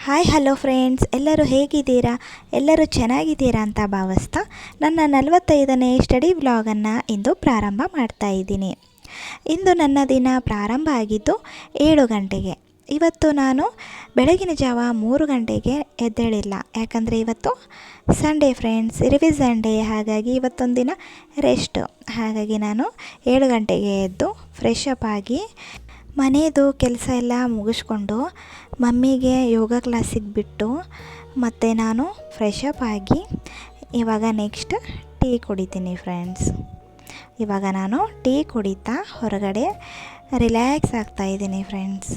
Hi hello friends, ಎಲ್ಲರೂ ಹೇಗಿದ್ದೀರಾ? ಎಲ್ಲರೂ ಚೆನ್ನಾಗಿದ್ದೀರಾ ಅಂತ ಭಾವಿಸ್ತಾ ನನ್ನ 45ನೇ ಸ್ಟಡಿ ವ್ಲಾಗನ್ನು ಇಂದು ಪ್ರಾರಂಭ ಮಾಡ್ತಾ ಇದ್ದೀನಿ. ಇಂದು ನನ್ನ ದಿನ ಪ್ರಾರಂಭ ಆಗಿದ್ದು 7 ಗಂಟೆಗೆ. ಇವತ್ತು ನಾನು ಬೆಳಗಿನ ಜಾವ 3 ಗಂಟೆಗೆ ಎದ್ದೇಳಿಲ್ಲ, ಯಾಕಂದರೆ ಇವತ್ತು ಸಂಡೇ ಫ್ರೆಂಡ್ಸ್, ರಿವಿಸನ್ ಡೇ. ಹಾಗಾಗಿ ಇವತ್ತೊಂದು ದಿನ ರೆಸ್ಟು. ಹಾಗಾಗಿ ನಾನು 7 ಗಂಟೆಗೆ ಎದ್ದು ಫ್ರೆಶ್ ಅಪ್ ಆಗಿ ಮನೆಯದು ಕೆಲಸ ಎಲ್ಲ ಮುಗಿಸ್ಕೊಂಡು ಮಮ್ಮಿಗೆ ಯೋಗ ಕ್ಲಾಸಿಗೆ ಬಿಟ್ಟು ಮತ್ತು ನಾನು ಫ್ರೆಶ್ ಅಪ್ ಆಗಿ ಇವಾಗ ನೆಕ್ಸ್ಟ್ ಟೀ ಕುಡಿತೀನಿ ಫ್ರೆಂಡ್ಸ್. ಇವಾಗ ನಾನು ಟೀ ಕುಡಿತಾ ಹೊರಗಡೆ ರಿಲ್ಯಾಕ್ಸ್ ಆಗ್ತಾಯಿದ್ದೀನಿ ಫ್ರೆಂಡ್ಸ್.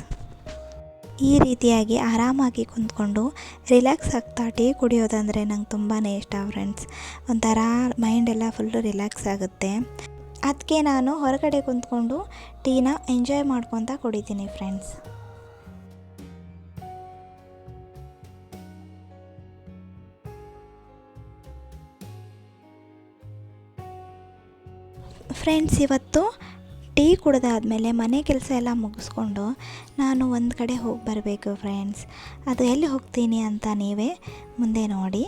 ಈ ರೀತಿಯಾಗಿ ಆರಾಮಾಗಿ ಕುಂತ್ಕೊಂಡು ರಿಲ್ಯಾಕ್ಸ್ ಆಗ್ತಾ ಟೀ ಕುಡಿಯೋದಂದರೆ ನಂಗೆ ತುಂಬಾ ಇಷ್ಟ ಫ್ರೆಂಡ್ಸ್. ಒಂಥರ ಮೈಂಡೆಲ್ಲ ಫುಲ್ಲು ರಿಲ್ಯಾಕ್ಸ್ ಆಗುತ್ತೆ. ಅದಕ್ಕೆ ನಾನು ಹೊರಗಡೆ ಕುಂತ್ಕೊಂಡು ಟೀನ ಎಂಜಾಯ್ ಮಾಡ್ಕೊತ ಕುಡಿತೀನಿ ಫ್ರೆಂಡ್ಸ್. ಫ್ರೆಂಡ್ಸ್, ಇವತ್ತು ಟೀ ಕುಡಿದಾದ್ಮೇಲೆ ಮನೆ ಕೆಲಸ ಎಲ್ಲ ಮುಗಿಸ್ಕೊಂಡು ನಾನು ಒಂದು ಕಡೆ ಹೋಗಿ ಬರಬೇಕು ಫ್ರೆಂಡ್ಸ್. ಅದು ಎಲ್ಲಿ ಹೋಗ್ತೀನಿ ಅಂತ ನೀವೇ ಮುಂದೆ ನೋಡಿ.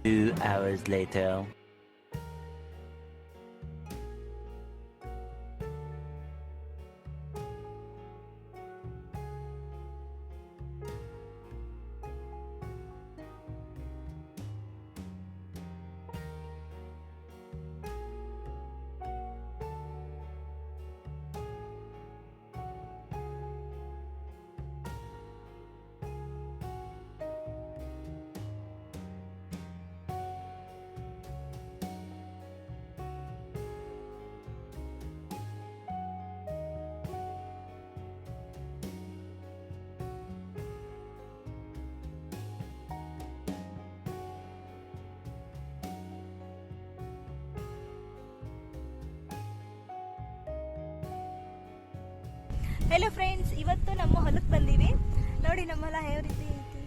Two hours later. Hello friends, ಇವತ್ತು ನಮ್ಮ ಹೊಲಕ್ಕೆ ಬಂದೀವಿ. ನೋಡಿ ನಮ್ಮ ಹೊಲ ಯಾವ ರೀತಿ ಐತಿ.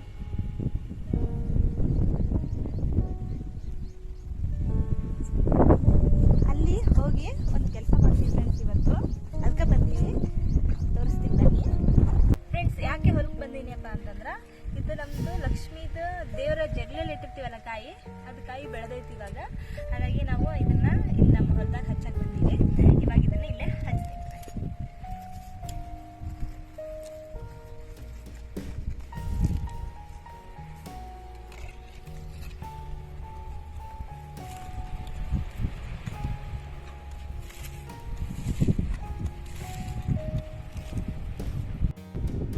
ಅಲ್ಲಿ ಹೋಗಿ ಒಂದು ಕೆಲಸ ಮಾಡ್ತೀವಿ ಫ್ರೆಂಡ್ಸ್. ಇವತ್ತು ಅದಕ್ಕೆ ಬಂದೀವಿ, ತೋರಿಸ್ತೀನಿ ಬನ್ನಿ ಫ್ರೆಂಡ್ಸ್. ಯಾಕೆ ಹೊಲಕ್ಕೆ ಬಂದೀನಿ ಅಪ್ಪ ಅಂತಂದ್ರೆ, ಇದು ನಮ್ಮದು ಲಕ್ಷ್ಮೀದು ದೇವರ ಜಗ್ಲಲ್ಲಿ ಇಟ್ಟಿರ್ತೀವಲ್ಲ ಕಾಯಿ, ಅದು ಕಾಯಿ ಬೆಳೆದೈತಿ ಇವಾಗ. ಹಾಗಾಗಿ ನಾವು ಇದನ್ನು ಇಲ್ಲಿ ನಮ್ಮ ಹೊಲದಾಗ ಹಚ್ಚಕ್ಕೆ ಬಂದೀವಿ. ಇವಾಗ ಇದನ್ನು ಇಲ್ಲೇ ಹಚ್ತೀವಿ.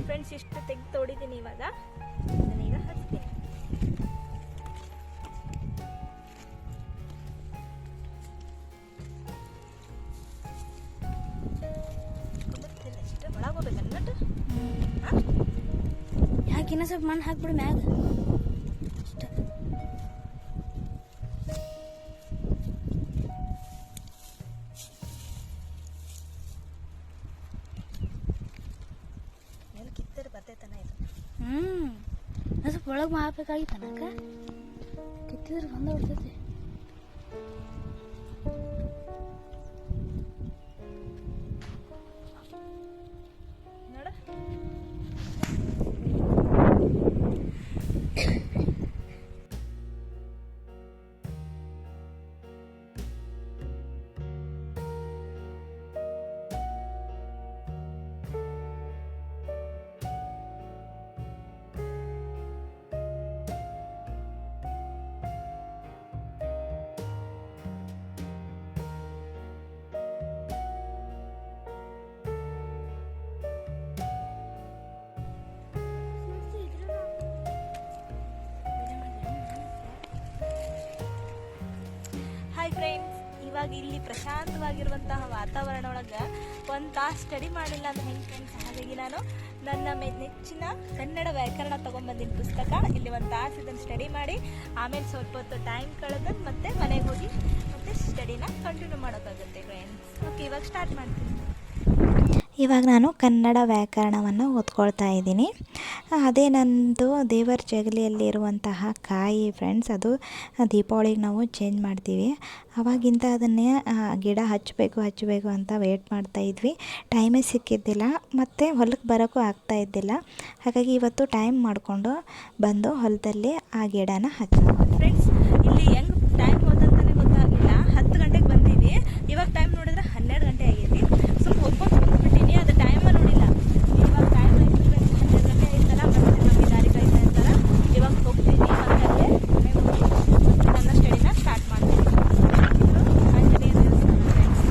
ಫ್ರೆಂಡ್ಸ್, ಇಷ್ಟು ತೆಗೆದು ತೋಡಿದ್ದೀನಿ. ಇವಾಗ ಇದನ್ನೀಗ ಹಚ್ತೀನಿ. ಒಳಗೋಗ್ಬೇಕನ್ನಟ್ಟು ಯಾಕೆ ಇನ್ನೂ ಸ್ವಲ್ಪ ಮಣ್ಣು ಹಾಕ್ಬಿಡು ಮ್ಯಾಗ. ಅಷ್ಟೇ. ಸ್ವಲ್ಪ ಒಳಗೆ ಹಾಕ್ಬೇಕಾಗಿತ್ತು ನನಗೆ. ಕಿತ್ತಿದ್ರೆ ಬಂದ ಬಿಡ್ತೈತಿ. ನೋಡ, ಹಾಯ್ ಫ್ರೆಂಡ್ಸ್, ಇವಾಗ ಇಲ್ಲಿ ಪ್ರಶಾಂತವಾಗಿರುವಂತಹ ವಾತಾವರಣ ಒಳಗೆ ಒಂದು ತಾಸು ಸ್ಟಡಿ ಮಾಡಿಲ್ಲ ಅಂದ್ರೆ ಹೆಂಗೆ ಫ್ರೆಂಡ್ಸ್. ಹಾಗಾಗಿ ನಾನು ನನ್ನ ನೆಚ್ಚಿನ ಕನ್ನಡ ವ್ಯಾಕರಣ ತೊಗೊಂಬಂದಿನ ಪುಸ್ತಕ ಇಲ್ಲಿ ಒಂದು ತಾಸು ಇದನ್ನು ಸ್ಟಡಿ ಮಾಡಿ ಆಮೇಲೆ ಸ್ವಲ್ಪ ಹೊತ್ತು ಟೈಮ್ ಕಳೆದು ಮತ್ತೆ ಮನೆಗೆ ಹೋಗಿ ಮತ್ತೆ ಸ್ಟಡಿನ ಕಂಟಿನ್ಯೂ ಮಾಡೋಕ್ಕಾಗುತ್ತೆ ಫ್ರೆಂಡ್ಸ್. ಓಕೆ, ಇವಾಗ ಸ್ಟಾರ್ಟ್ ಮಾಡ್ತೀನಿ. ಇವಾಗ ನಾನು ಕನ್ನಡ ವ್ಯಾಕರಣವನ್ನು ಓದ್ಕೊಳ್ತಾ ಇದ್ದೀನಿ. ಅದೇ ನನ್ನದು ದೇವರ ಜಗಲಿಯಲ್ಲಿರುವಂತಹ ಕಾಯಿ ಫ್ರೆಂಡ್ಸ್. ಅದು ದೀಪಾವಳಿಗೆ ನಾವು ಚೇಂಜ್ ಮಾಡ್ತೀವಿ. ಆವಾಗಿಂದ ಅದನ್ನೇ ಗಿಡ ಹಚ್ಚಬೇಕು ಅಂತ ವೇಟ್ ಮಾಡ್ತಾಯಿದ್ವಿ. ಟೈಮೇ ಸಿಕ್ಕಿದ್ದಿಲ್ಲ ಮತ್ತು ಹೊಲಕ್ಕೆ ಬರೋಕ್ಕೂ ಆಗ್ತಾಯಿದ್ದಿಲ್ಲ. ಹಾಗಾಗಿ ಇವತ್ತು ಟೈಮ್ ಮಾಡಿಕೊಂಡು ಬಂದು ಹೊಲದಲ್ಲಿ ಆ ಗಿಡನ ಹಚ್ಚೋಣ. ಫ್ರೆಂಡ್ಸ್, ಇಲ್ಲಿ ಹೆಂಗೆ ಟೈಮ್ ಹೋದಂತಾನೆ ಗೊತ್ತಾಗಲಿಲ್ಲ. 10 ಗಂಟೆಗೆ ಬಂದೀವಿ. ಇವಾಗ ಟೈಮ್ ನೋಡಿದ್ರೆ 12 ಗಂಟೆ ಆಗೈತಿ. ಸ್ವಲ್ಪ ಓದ್ಕೊಂಡು ಕುಂತ್ಬಿಟ್ಟಿನಿ, ಅದು ಟೈಮ್ ನೋಡಿಲ್ಲ. ಇವಾಗ ಟೈಮ್ ಆಯ್ತು ಫ್ರೆಂಡ್ಸ್, 12 ಗಂಟೆ ಆಯ್ತಲ್ಲ. ಮತ್ತೆ ನಮಗೆ ದಾರಿ ಕಾಯ್ತಾ ಇರ್ತಾರ. ಇವಾಗ ಹೋಗ್ತೀನಿ, ಮತ್ತೆ ಅಲ್ಲೇ ಮನೆಗೆ ಹೋಗಿ ಮತ್ತೆ ನನ್ನ ಸ್ಟಡಿನ ಸ್ಟಾರ್ಟ್ ಮಾಡ್ತೀನಿ. ಇದು ಆಂಜನೇಯ ದೇವಸ್ಥಾನ ಫ್ರೆಂಡ್ಸ್.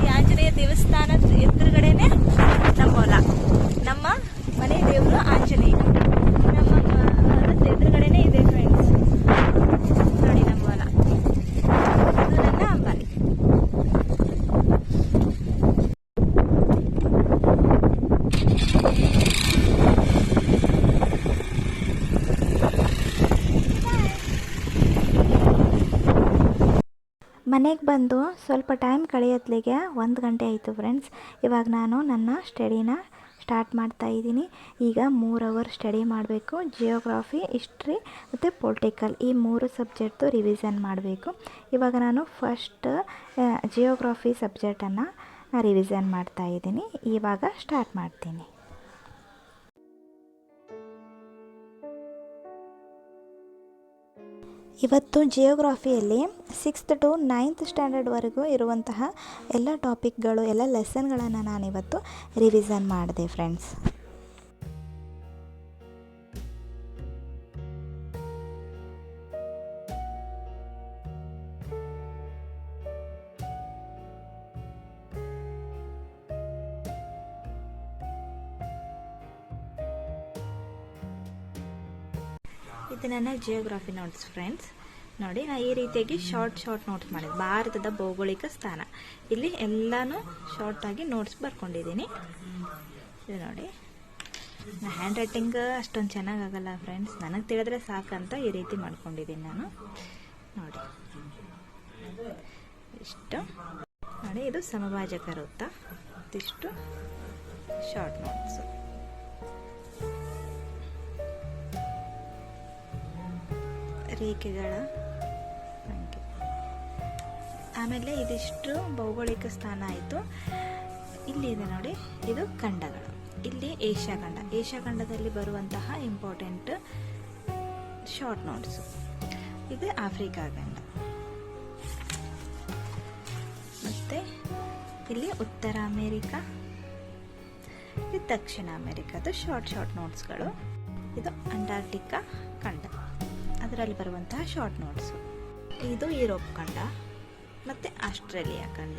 ಈ ಆಂಜನೇಯ ದೇವಸ್ಥಾನದ ಎದುರುಗಡೆನೆ ನಮ್ಮ ಹೊಲ, ನಮ್ಮ ಮನೆ ದೇವರು ಆಂಜನೇಯ. ನಮ್ಮ ಹೊಲದ ಎದುರುಗಡೆನೆ ಇದೆ ಫ್ರೆಂಡ್ಸ್. ನೋಡಿ ನಮ್ಮ ಹೊಲ, ಇದು ನನ್ನ ಅಂಬಾರಿ. ಮನೆಗೆ ಬಂದು ಸ್ವಲ್ಪ ಟೈಮ್ ಕಳೆಯೋತ್ಲಿಗೆ 1 ಗಂಟೆ ಆಯಿತು ಫ್ರೆಂಡ್ಸ್. ಇವಾಗ ನಾನು ನನ್ನ ಸ್ಟಡಿನ ಸ್ಟಾರ್ಟ್ ಮಾಡ್ತಾಯಿದ್ದೀನಿ. ಈಗ 3 ಅವರ್ ಸ್ಟಡಿ ಮಾಡಬೇಕು. ಜಿಯೋಗ್ರಫಿ, ಹಿಸ್ಟ್ರಿ ಮತ್ತು ಪೊಲಿಟಿಕಲ್ ಈ 3 ಸಬ್ಜೆಕ್ಟ್ದು ರಿವಿಷನ್ ಮಾಡಬೇಕು. ಇವಾಗ ನಾನು ಫಸ್ಟ್ ಜಿಯೋಗ್ರಫಿ ಸಬ್ಜೆಕ್ಟನ್ನು ರಿವಿಷನ್ ಮಾಡ್ತಾಯಿದ್ದೀನಿ. ಇವಾಗ ಸ್ಟಾರ್ಟ್ ಮಾಡ್ತೀನಿ. ಇವತ್ತು ಜಿಯೋಗ್ರಫಿಯಲ್ಲಿ 6th to 9th ಸ್ಟ್ಯಾಂಡರ್ಡ್ವರೆಗೂ ಇರುವಂತಹ ಎಲ್ಲ ಟಾಪಿಕ್ಗಳು, ಎಲ್ಲ ಲೆಸನ್ಗಳನ್ನು ನಾನಿವತ್ತು ರಿವಿಷನ್ ಮಾಡಿದೆ ಫ್ರೆಂಡ್ಸ್. ಇದು ನನ್ನ ಜಿಯೋಗ್ರಫಿ ನೋಟ್ಸ್ ಫ್ರೆಂಡ್ಸ್. ನೋಡಿ, ನಾನು ಈ ರೀತಿಯಾಗಿ ಶಾರ್ಟ್ ನೋಟ್ಸ್ ಮಾಡಿದೆ. ಭಾರತದ ಭೌಗೋಳಿಕ ಸ್ಥಾನ, ಇಲ್ಲಿ ಎಲ್ಲಾನು ಶಾರ್ಟಾಗಿ ನೋಟ್ಸ್ ಬರ್ಕೊಂಡಿದ್ದೀನಿ. ಇದು ನೋಡಿ, ನನ್ನ ಹ್ಯಾಂಡ್ ರೈಟಿಂಗ್ ಅಷ್ಟೊಂದು ಚೆನ್ನಾಗಾಗಲ್ಲ ಫ್ರೆಂಡ್ಸ್. ನನಗೆ ತಿಳಿದ್ರೆ ಸಾಕಂತ ಈ ರೀತಿ ಮಾಡ್ಕೊಂಡಿದ್ದೀನಿ ನಾನು. ನೋಡಿ ಇಷ್ಟು. ನೋಡಿ, ಇದು ಸಮಭಾಜಕ ವೃತ್ತ. ಇದಿಷ್ಟು ಶಾರ್ಟ್ ನೋಟ್ಸು. ರೇಖೆಗಳ ಸಂಖ್ಯೆ. ಆಮೇಲೆ ಇದಿಷ್ಟು ಭೌಗೋಳಿಕ ಸ್ಥಾನ ಆಯಿತು. ಇಲ್ಲಿ ಇದೆ ನೋಡಿ, ಇದು ಖಂಡಗಳು. ಇಲ್ಲಿ ಏಷ್ಯಾ ಖಂಡದಲ್ಲಿ ಬರುವಂತಹ ಇಂಪಾರ್ಟೆಂಟ್ ಶಾರ್ಟ್ ನೋಟ್ಸು. ಇದು ಆಫ್ರಿಕಾ ಖಂಡ. ಮತ್ತು ಇಲ್ಲಿ ಉತ್ತರ ಅಮೇರಿಕಾ, ಇದು ದಕ್ಷಿಣ ಅಮೇರಿಕಾದ ಶಾರ್ಟ್ ನೋಟ್ಸ್ಗಳು. ಇದು ಅಂಟಾರ್ಟಿಕಾ ಖಂಡ, ಅದರಲ್ಲಿ ಬರುವಂತಹ ಶಾರ್ಟ್ ನೋಟ್ಸು. ಇದು ಯುರೋಪ್ ಖಂಡ ಮತ್ತು ಆಸ್ಟ್ರೇಲಿಯಾ ಖಂಡ.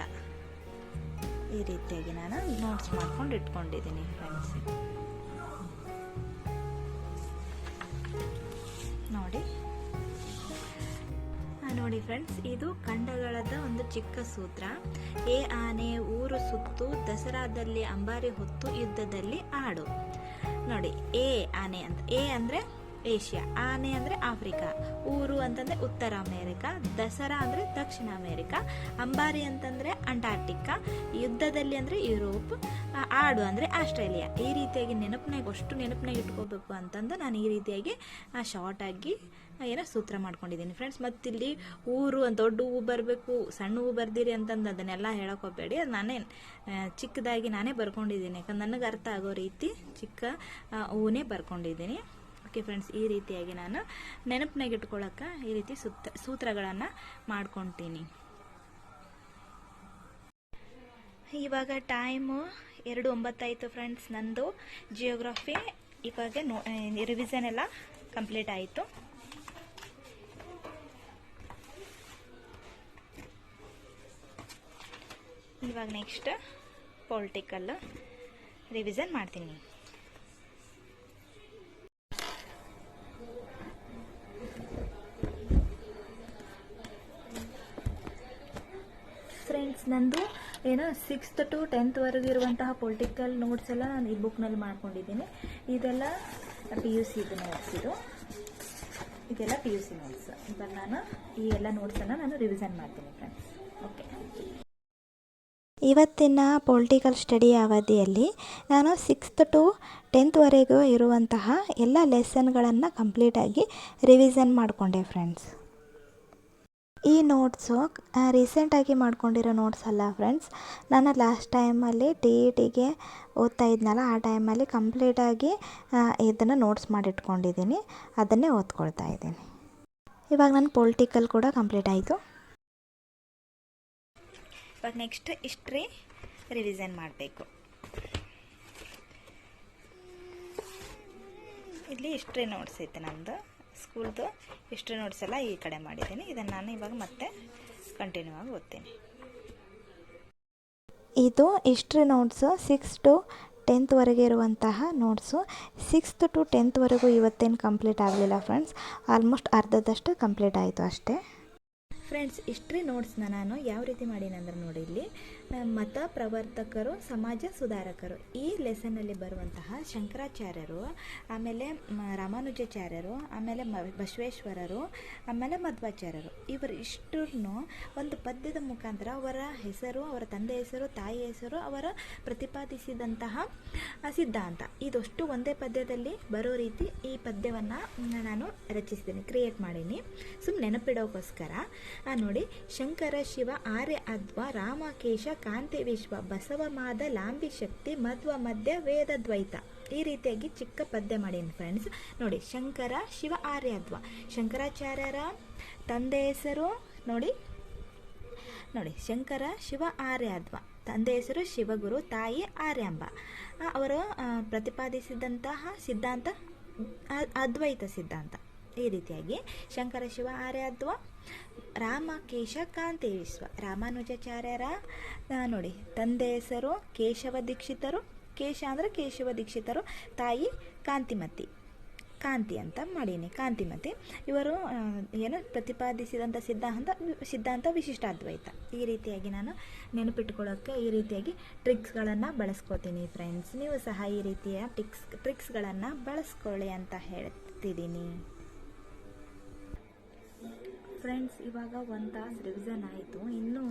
ಈ ರೀತಿಯಾಗಿ ನಾನು ನೋಟ್ಸ್ ಮಾಡ್ಕೊಂಡು ಇಟ್ಕೊಂಡಿದ್ದೀನಿ ಫ್ರೆಂಡ್ಸ್. ನೋಡಿ ಫ್ರೆಂಡ್ಸ್, ಇದು ಖಂಡಗಳದ ಒಂದು ಚಿಕ್ಕ ಸೂತ್ರ. ಆನೆ ಊರು ಸುತ್ತು, ದಸರಾದಲ್ಲಿ ಅಂಬಾರಿ ಹೊತ್ತು, ಯುದ್ಧದಲ್ಲಿ ಆಡು. ನೋಡಿ, ಆನೆ ಅಂತ. ಅಂದ್ರೆ ಏಷ್ಯಾ, ಆನೆ ಅಂದರೆ ಆಫ್ರಿಕಾ, ಊರು ಅಂತಂದರೆ ಉತ್ತರ ಅಮೇರಿಕಾ, ದಸರಾ ಅಂದರೆ ದಕ್ಷಿಣ ಅಮೇರಿಕಾ, ಅಂಬಾರಿ ಅಂತಂದರೆ ಅಂಟಾರ್ಟಿಕಾ, ಯುದ್ಧದಲ್ಲಿ ಅಂದರೆ ಯುರೋಪ್, ಆಡು ಅಂದರೆ ಆಸ್ಟ್ರೇಲಿಯಾ. ಈ ರೀತಿಯಾಗಿ ಅಷ್ಟು ನೆನಪಿನಾಗ ಇಟ್ಕೋಬೇಕು ಅಂತಂದು ನಾನು ಈ ರೀತಿಯಾಗಿ ಶಾರ್ಟಾಗಿ ಸೂತ್ರ ಮಾಡ್ಕೊಂಡಿದ್ದೀನಿ ಫ್ರೆಂಡ್ಸ್. ಮತ್ತಿಲ್ಲಿ ಊರು ದೊಡ್ಡ ಹೂ ಬರಬೇಕು, ಸಣ್ಣ ಹೂ ಬರ್ದಿರಿ ಅಂತಂದು ಅದನ್ನೆಲ್ಲ ಹೇಳೋಕೋಬೇಡಿ. ಅದು ನಾನೇ ಚಿಕ್ಕದಾಗಿ ನಾನೇ ಬರ್ಕೊಂಡಿದ್ದೀನಿ, ಯಾಕಂದ್ರೆ ನನಗೆ ಅರ್ಥ ಆಗೋ ರೀತಿ ಚಿಕ್ಕ ಹೂನೇ ಬರ್ಕೊಂಡಿದ್ದೀನಿ. ಓಕೆ ಫ್ರೆಂಡ್ಸ್, ಈ ರೀತಿಯಾಗಿ ನಾನು ನೆನಪಿನಾಗ ಇಟ್ಕೊಳ್ಳೋಕೆ ಈ ರೀತಿ ಸೂತ್ರಗಳನ್ನು ಮಾಡ್ಕೊತೀನಿ. ಇವಾಗ ಟೈಮು 2:09 ಆಯಿತು ಫ್ರೆಂಡ್ಸ್. ನಂದು ಜಿಯೋಗ್ರಫಿ ಇವಾಗ ರಿವಿಷನ್ ಎಲ್ಲ ಕಂಪ್ಲೀಟ್ ಆಯಿತು. ಇವಾಗ ನೆಕ್ಸ್ಟ್ ಪೊಲಿಟಿಕಲ್ ರಿವಿಷನ್ ಮಾಡ್ತೀನಿ. ಫ್ರೆಂಡ್ಸ್, ನಂದು 6th to 10th ವರೆಗೂ ಇರುವಂತಹ ಪೊಲಿಟಿಕಲ್ ನೋಟ್ಸ್ ಎಲ್ಲ ನಾನು ಈ ಬುಕ್ನಲ್ಲಿ ಮಾಡ್ಕೊಂಡಿದ್ದೀನಿ. ಇದೆಲ್ಲ PUC ನೋಟ್ಸ್. ಇದೆಲ್ಲ PUC ನೋಟ್ಸ್. ಇವಾಗ ನಾನು ಈ ಎಲ್ಲ ನೋಟ್ಸನ್ನು ನಾನು ರಿವಿಷನ್ ಮಾಡ್ತೀನಿ ಫ್ರೆಂಡ್ಸ್. ಓಕೆ. ಇವತ್ತಿನ ಪೊಲಿಟಿಕಲ್ ಸ್ಟಡಿ ಅವಧಿಯಲ್ಲಿ ನಾನು 6th to 10th ಇರುವಂತಹ ಎಲ್ಲ ಲೆಸನ್ಗಳನ್ನು ಕಂಪ್ಲೀಟಾಗಿ ರಿವಿಷನ್ ಮಾಡಿಕೊಂಡೆ ಫ್ರೆಂಡ್ಸ್. ಈ ನೋಟ್ಸು ರೀಸೆಂಟಾಗಿ ಮಾಡ್ಕೊಂಡಿರೋ ನೋಟ್ಸ್ ಅಲ್ಲ ಫ್ರೆಂಡ್ಸ್. ನಾನು ಲಾಸ್ಟ್ ಟೈಮಲ್ಲಿ TETಗೆ ಓದ್ತಾ ಇದ್ನಲ್ಲ, ಆ ಟೈಮಲ್ಲಿ ಕಂಪ್ಲೀಟಾಗಿ ಇದನ್ನು ನೋಟ್ಸ್ ಮಾಡಿಟ್ಕೊಂಡಿದ್ದೀನಿ, ಅದನ್ನೇ ಓದ್ಕೊಳ್ತಾ ಇದ್ದೀನಿ. ಇವಾಗ ನನ್ನ ಪೊಲಿಟಿಕಲ್ ಕೂಡ ಕಂಪ್ಲೀಟ್ ಆಯಿತು. ಇವಾಗ ನೆಕ್ಸ್ಟ್ ಹಿಸ್ಟ್ರಿ ರಿವಿಷನ್ ಮಾಡಬೇಕು. ಇಲ್ಲಿ ಹಿಸ್ಟ್ರಿ ನೋಟ್ಸ್ ಐತೆ, ನಮ್ಮದು ಸ್ಕೂಲ್ದು ಹಿಸ್ಟ್ರಿ ನೋಟ್ಸ್ ಎಲ್ಲ ಈ ಕಡೆ ಮಾಡಿದ್ದೀನಿ. ಇದನ್ನು ನಾನು ಇವಾಗ ಮತ್ತೆ ಕಂಟಿನ್ಯೂ ಆಗಿ ಓದ್ತೀನಿ. ಇದು history notes 6th to 10th ಇರುವಂತಹ ನೋಟ್ಸು. 6th to 10th ಇವತ್ತೇನು ಕಂಪ್ಲೀಟ್ ಆಗಲಿಲ್ಲ ಫ್ರೆಂಡ್ಸ್, ಆಲ್ಮೋಸ್ಟ್ ಅರ್ಧದಷ್ಟು ಕಂಪ್ಲೀಟ್ ಆಯಿತು ಅಷ್ಟೇ. ಫ್ರೆಂಡ್ಸ್, ಹಿಸ್ಟ್ರಿ ನೋಟ್ಸ್ನ ನಾನು ಯಾವ ರೀತಿ ಮಾಡೀನಂದ್ರೆ ನೋಡಿ, ಇಲ್ಲಿ ಮತ ಪ್ರವರ್ತಕರು, ಸಮಾಜ ಸುಧಾರಕರು, ಈ ಲೆಸನ್ನಲ್ಲಿ ಬರುವಂತಹ ಶಂಕರಾಚಾರ್ಯರು, ಆಮೇಲೆ ರಾಮಾನುಜಾಚಾರ್ಯರು, ಆಮೇಲೆ ಬಸವೇಶ್ವರರು, ಆಮೇಲೆ ಮಧ್ವಾಚಾರ್ಯರು, ಇವರು ಇಷ್ಟನ್ನು ಒಂದು ಪದ್ಯದ ಮುಖಾಂತರ ಅವರ ಹೆಸರು, ಅವರ ತಂದೆ ಹೆಸರು, ತಾಯಿ ಹೆಸರು, ಅವರ ಪ್ರತಿಪಾದಿಸಿದಂತಹ ಸಿದ್ಧಾಂತ, ಇದಷ್ಟು ಒಂದೇ ಪದ್ಯದಲ್ಲಿ ಬರೋ ರೀತಿ ಈ ಪದ್ಯವನ್ನು ನಾನು ರಚಿಸಿದ್ದೀನಿ, ಕ್ರಿಯೇಟ್ ಮಾಡೀನಿ, ಸುಮ್ಮನೆ ನೆನಪಿಡೋಕ್ಕೋಸ್ಕರ. ನೋಡಿ, ಶಂಕರ ಶಿವ ಆರ್ಯ ಅದ್ವ ರಾಮಕೇಶ ಕಾಂತಿ ವಿಶ್ವ ಬಸವ ಮಾದ ಲಾಂಬಿ ಶಕ್ತಿ ಮಧ್ವ ಮಧ್ಯ ವೇದ ದ್ವೈತ, ಈ ರೀತಿಯಾಗಿ ಚಿಕ್ಕ ಪದ್ಯ ಮಾಡೀನಿ ಫ್ರೆಂಡ್ಸ್. ನೋಡಿ, ಶಂಕರ ಶಿವ ಆರ್ಯ ಅದ್ವ, ಶಂಕರಾಚಾರ್ಯರ ತಂದೆ ಹೆಸರು ನೋಡಿ, ಶಂಕರ ಶಿವ ಆರ್ಯ ಅದ್ವ, ತಂದೆ ಹೆಸರು ಶಿವಗುರು, ತಾಯಿ ಆರ್ಯಾಂಬ, ಅವರು ಪ್ರತಿಪಾದಿಸಿದಂತಹ ಸಿದ್ಧಾಂತ ಅದ್ವೈತ ಸಿದ್ಧಾಂತ. ಈ ರೀತಿಯಾಗಿ ಶಂಕರ ಶಿವ ಆರ್ಯ ಅದ್ವ, ರಾಮಕೇಶ ಕಾಂತಿ ವಿಶ್ವ, ರಾಮಾನುಜಾಚಾರ್ಯರ ನೋಡಿ ತಂದೆ ಹೆಸರು ಕೇಶವ ದೀಕ್ಷಿತರು, ಕೇಶ ಅಂದರೆ ಕೇಶವ ದೀಕ್ಷಿತರು, ತಾಯಿ ಕಾಂತಿಮತಿ, ಕಾಂತಿ ಅಂತ ಮಾಡೀನಿ, ಕಾಂತಿಮತಿ. ಇವರು ಏನು ಪ್ರತಿಪಾದಿಸಿದಂಥ ಸಿದ್ಧಾಂತ ವಿಶಿಷ್ಟಾದ್ವೈತ. ಈ ರೀತಿಯಾಗಿ ನಾನು ನೆನಪಿಟ್ಕೊಳ್ಳೋಕ್ಕೆ ಈ ರೀತಿಯಾಗಿ ಟ್ರಿಕ್ಸ್ಗಳನ್ನು ಬಳಸ್ಕೋತೀನಿ ಫ್ರೆಂಡ್ಸ್. ನೀವು ಸಹ ಈ ರೀತಿಯ ಟ್ರಿಕ್ಸ್ಗಳನ್ನು ಬಳಸ್ಕೊಳ್ಳಿ ಅಂತ ಹೇಳ್ತಿದ್ದೀನಿ ಫ್ರೆಂಡ್ಸ್. ಇವಾಗ 1 ತಾಸು ರಿವಿಷನ್ ಆಯಿತು, ಇನ್ನೂ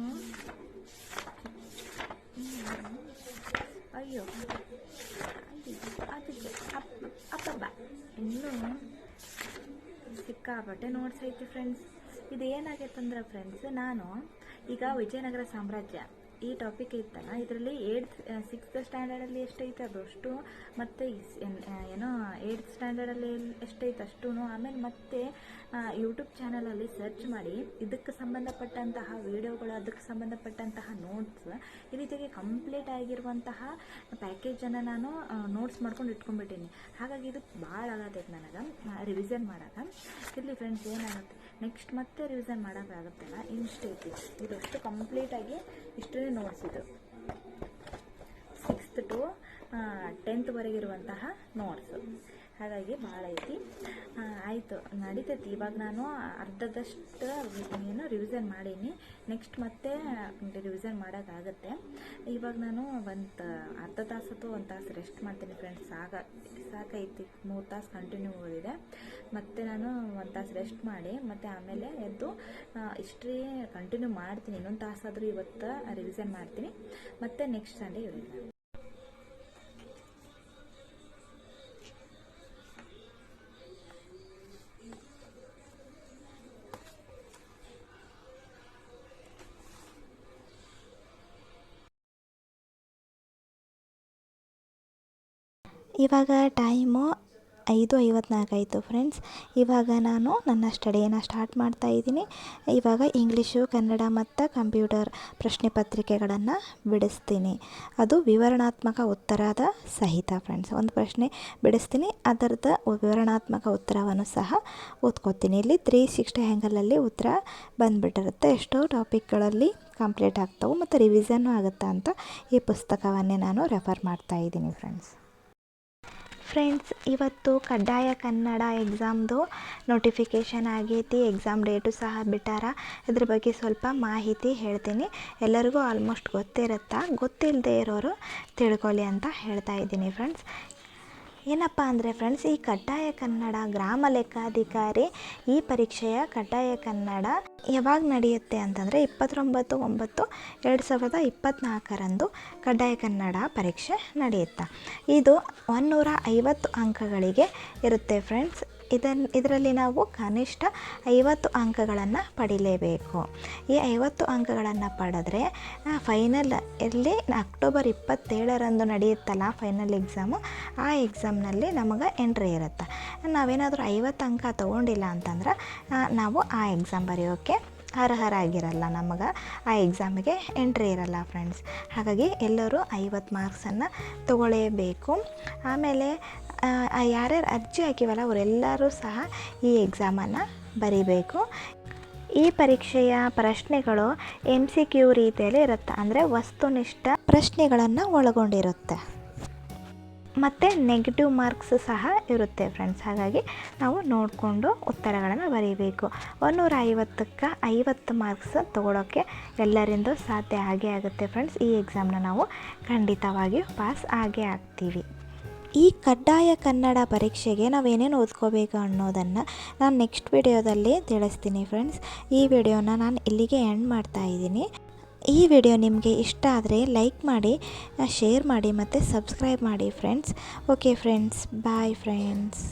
ಅಯ್ಯೋ ಅದಕ್ಕೆ ಅಪ್ಪಬ್ಬ ಇನ್ನೂ ಸಿಕ್ಕಾಪಟ್ಟೆ ನೋಟ್ಸ್ ಐತಿ ಫ್ರೆಂಡ್ಸ್. ಇದು ಏನಾಗೈತೆ ಅಂದ್ರೆ ಫ್ರೆಂಡ್ಸ್, ನಾನು ಈಗ ವಿಜಯನಗರ ಸಾಮ್ರಾಜ್ಯ ಈ ಟಾಪಿಕ್ ಇತ್ತಲ್ಲ, ಇದರಲ್ಲಿ 6th ಸ್ಟ್ಯಾಂಡರ್ಡಲ್ಲಿ ಎಷ್ಟೈತೆ ಅದಷ್ಟು, ಮತ್ತು ಏನೋ 8th ಸ್ಟ್ಯಾಂಡರ್ಡಲ್ಲಿ ಎಷ್ಟೈತೆ ಅಷ್ಟು, ಆಮೇಲೆ ಮತ್ತೆ ಯೂಟ್ಯೂಬ್ ಚಾನಲಲ್ಲಿ ಸರ್ಚ್ ಮಾಡಿ ಇದಕ್ಕೆ ಸಂಬಂಧಪಟ್ಟಂತಹ ವಿಡಿಯೋಗಳು, ಅದಕ್ಕೆ ಸಂಬಂಧಪಟ್ಟಂತಹ ನೋಟ್ಸ್, ಈ ರೀತಿಯಾಗಿ ಕಂಪ್ಲೀಟ್ ಆಗಿರುವಂತಹ ಪ್ಯಾಕೇಜನ್ನು ನಾನು ನೋಟ್ಸ್ ಮಾಡ್ಕೊಂಡು ಇಟ್ಕೊಂಡ್ಬಿಟ್ಟೀನಿ. ಹಾಗಾಗಿ ಇದು ಭಾಳ ಆಗತ್ತೈತೆ ನನಗೆ ರಿವಿಷನ್ ಮಾಡೋಕೆ. ಇಲ್ಲಿ ಫ್ರೆಂಡ್ಸ್ ಏನಾಗುತ್ತೆ, ನೆಕ್ಸ್ಟ್ ಮತ್ತೆ ರಿವಿಷನ್ ಮಾಡೋಕ್ಕಾಗುತ್ತಲ್ಲ, ಇಷ್ಟೈತಿ, ಇದಷ್ಟು ಕಂಪ್ಲೀಟಾಗಿ ಇಷ್ಟೇ ನೋಟ್ಸಿದ್ದು 6th to 10th ಇರುವಂತಹ ನೋಟ್ಸು. ಹಾಗಾಗಿ ಭಾಳ ಐತಿ. ಆಯಿತು, ನಡೀತೈತಿ. ಇವಾಗ ನಾನು ಅರ್ಧದಷ್ಟು ಏನು ರಿವಿಷನ್ ಮಾಡೀನಿ, ನೆಕ್ಸ್ಟ್ ಮತ್ತೆ ರಿವಿಷನ್ ಮಾಡೋಕ್ಕಾಗತ್ತೆ. ಇವಾಗ ನಾನು ಅರ್ಧ ತಾಸು ಅಥವಾ 1 ತಾಸು ರೆಸ್ಟ್ ಮಾಡ್ತೀನಿ ಫ್ರೆಂಡ್ಸ್. ಸಾಕೈತಿ, 3 ತಾಸು ಕಂಟಿನ್ಯೂ ಓದಿದೆ. ಮತ್ತು ನಾನು 1 ತಾಸು ರೆಸ್ಟ್ ಮಾಡಿ ಮತ್ತು ಆಮೇಲೆ ಎದ್ದು ಹಿಸ್ಟ್ರಿ ಕಂಟಿನ್ಯೂ ಮಾಡ್ತೀನಿ. ಇನ್ನೊಂದು ತಾಸಾದರೂ ಇವತ್ತು ರಿವಿಷನ್ ಮಾಡ್ತೀನಿ, ಮತ್ತು ನೆಕ್ಸ್ಟ್ ಸಂಡೇ ಇರೋದು. ಇವಾಗ ಟೈಮು 5:54 ಆಯಿತು ಫ್ರೆಂಡ್ಸ್. ಇವಾಗ ನಾನು ನನ್ನ ಸ್ಟಡಿಯನ್ನು ಸ್ಟಾರ್ಟ್ ಮಾಡ್ತಾ ಇದ್ದೀನಿ. ಇವಾಗ ಇಂಗ್ಲೀಷು, ಕನ್ನಡ ಮತ್ತು ಕಂಪ್ಯೂಟರ್ ಪ್ರಶ್ನೆ ಪತ್ರಿಕೆಗಳನ್ನು ಬಿಡಿಸ್ತೀನಿ. ಅದು ವಿವರಣಾತ್ಮಕ ಉತ್ತರದ ಸಹಿತ ಫ್ರೆಂಡ್ಸ್. ಒಂದು ಪ್ರಶ್ನೆ ಬಿಡಿಸ್ತೀನಿ, ಅದರದ ವಿವರಣಾತ್ಮಕ ಉತ್ತರವನ್ನು ಸಹ ಓದ್ಕೋತೀನಿ. ಇಲ್ಲಿ 360 ಆ್ಯಂಗಲಲ್ಲಿ ಉತ್ತರ ಬಂದುಬಿಟ್ಟಿರುತ್ತೆ. ಎಷ್ಟೋ ಟಾಪಿಕ್ಗಳಲ್ಲಿ ಕಂಪ್ಲೀಟ್ ಆಗ್ತಾವೆ ಮತ್ತು ರಿವಿಷನ್ನು ಆಗುತ್ತೆ ಅಂತ ಈ ಪುಸ್ತಕವನ್ನೇ ನಾನು ರೆಫರ್ ಮಾಡ್ತಾ ಇದ್ದೀನಿ ಫ್ರೆಂಡ್ಸ್. ಇವತ್ತು ಕಡ್ಡಾಯ ಕನ್ನಡ ಎಕ್ಸಾಮ್ದು ನೋಟಿಫಿಕೇಷನ್ ಆಗೈತಿ, ಎಕ್ಸಾಮ್ ಡೇಟು ಸಹ ಬಿಟ್ಟಾರ. ಇದ್ರ ಬಗ್ಗೆ ಸ್ವಲ್ಪ ಮಾಹಿತಿ ಹೇಳ್ತೀನಿ. ಎಲ್ಲರಿಗೂ ಆಲ್ಮೋಸ್ಟ್ ಗೊತ್ತಿರುತ್ತಾ, ಗೊತ್ತಿಲ್ಲದೆ ಇರೋರು ತಿಳ್ಕೊಳ್ಳಿ ಅಂತ ಹೇಳ್ತಾ ಇದ್ದೀನಿ ಫ್ರೆಂಡ್ಸ್. ಏನಪ್ಪ ಅಂದರೆ ಫ್ರೆಂಡ್ಸ್, ಈ ಕಡ್ಡಾಯ ಕನ್ನಡ ಗ್ರಾಮ ಲೆಕ್ಕಾಧಿಕಾರಿ ಈ ಪರೀಕ್ಷೆಯ ಕಡ್ಡಾಯ ಕನ್ನಡ ಯಾವಾಗ ನಡೆಯುತ್ತೆ ಅಂತಂದರೆ 29/9/2024 ಕಡ್ಡಾಯ ಕನ್ನಡ ಪರೀಕ್ಷೆ ನಡೆಯುತ್ತೆ. ಇದು 150 ಅಂಕಗಳಿಗೆ ಇರುತ್ತೆ ಫ್ರೆಂಡ್ಸ್. ಇದರಲ್ಲಿ ನಾವು ಕನಿಷ್ಠ 50 ಅಂಕಗಳನ್ನು ಪಡಿಲೇಬೇಕು. ಈ 50 ಅಂಕಗಳನ್ನು ಪಡೆದ್ರೆ ಫೈನಲ್ ಇಲ್ಲಿ ಅಕ್ಟೋಬರ್ 27 ನಡೆಯುತ್ತಲ್ಲ ಫೈನಲ್ ಎಕ್ಸಾಮು, ಆ ಎಕ್ಸಾಮ್ನಲ್ಲಿ ನಮಗೆ ಎಂಟ್ರಿ ಇರುತ್ತೆ. ನಾವೇನಾದರೂ 50 ಅಂಕ ತೊಗೊಂಡಿಲ್ಲ ಅಂತಂದ್ರೆ ನಾವು ಆ ಎಕ್ಸಾಮ್ ಬರೆಯೋಕ್ಕೆ ಅರ್ಹರಾಗಿರಲ್ಲ, ನಮಗೆ ಆ ಎಕ್ಸಾಮಿಗೆ ಎಂಟ್ರಿ ಇರಲ್ಲ ಫ್ರೆಂಡ್ಸ್. ಹಾಗಾಗಿ ಎಲ್ಲರೂ 50 ಮಾರ್ಕ್ಸನ್ನು ತೊಗೊಳ್ಳೇಬೇಕು. ಆಮೇಲೆ ಯಾರ್ಯಾರು ಅರ್ಜಿ ಹಾಕಿವಲ್ಲ ಅವರೆಲ್ಲರೂ ಸಹ ಈ ಎಕ್ಸಾಮನ್ನು ಬರೀಬೇಕು. ಈ ಪರೀಕ್ಷೆಯ ಪ್ರಶ್ನೆಗಳು MCQ ರೀತಿಯಲ್ಲಿ ಇರುತ್ತೆ, ಅಂದರೆ ವಸ್ತುನಿಷ್ಠ ಪ್ರಶ್ನೆಗಳನ್ನು ಒಳಗೊಂಡಿರುತ್ತೆ. ಮತ್ತು ನೆಗೆಟಿವ್ ಮಾರ್ಕ್ಸ್ ಸಹ ಇರುತ್ತೆ ಫ್ರೆಂಡ್ಸ್. ಹಾಗಾಗಿ ನಾವು ನೋಡಿಕೊಂಡು ಉತ್ತರಗಳನ್ನು ಬರೀಬೇಕು. 150ಕ್ಕೆ 50 ಮಾರ್ಕ್ಸ್ ತೊಗೊಳೋಕ್ಕೆ ಎಲ್ಲರಿಂದೂ ಸಾಧ್ಯ ಆಗೇ ಆಗುತ್ತೆ ಫ್ರೆಂಡ್ಸ್. ಈ ಎಕ್ಸಾಮ್ನ ನಾವು ಖಂಡಿತವಾಗಿಯೂ ಪಾಸ್ ಆಗೇ ಆಗ್ತೀವಿ. ಈ ಕಡ್ಡಾಯ ಕನ್ನಡ ಪರೀಕ್ಷೆಗೆ ನಾವೇನೇನು ಓದ್ಕೋಬೇಕು ಅನ್ನೋದನ್ನು ನಾನು ನೆಕ್ಸ್ಟ್ ವಿಡಿಯೋದಲ್ಲಿ ತಿಳಿಸ್ತೀನಿ ಫ್ರೆಂಡ್ಸ್. ಈ ವಿಡಿಯೋನ ನಾನು ಇಲ್ಲಿಗೆ ಎಂಡ್ ಮಾಡ್ತಾ ಇದ್ದೀನಿ. ಈ ವಿಡಿಯೋ ನಿಮಗೆ ಇಷ್ಟ ಆದರೆ ಲೈಕ್ ಮಾಡಿ, ಶೇರ್ ಮಾಡಿ ಮತ್ತು ಸಬ್ಸ್ಕ್ರೈಬ್ ಮಾಡಿ friends. Okay friends, bye friends.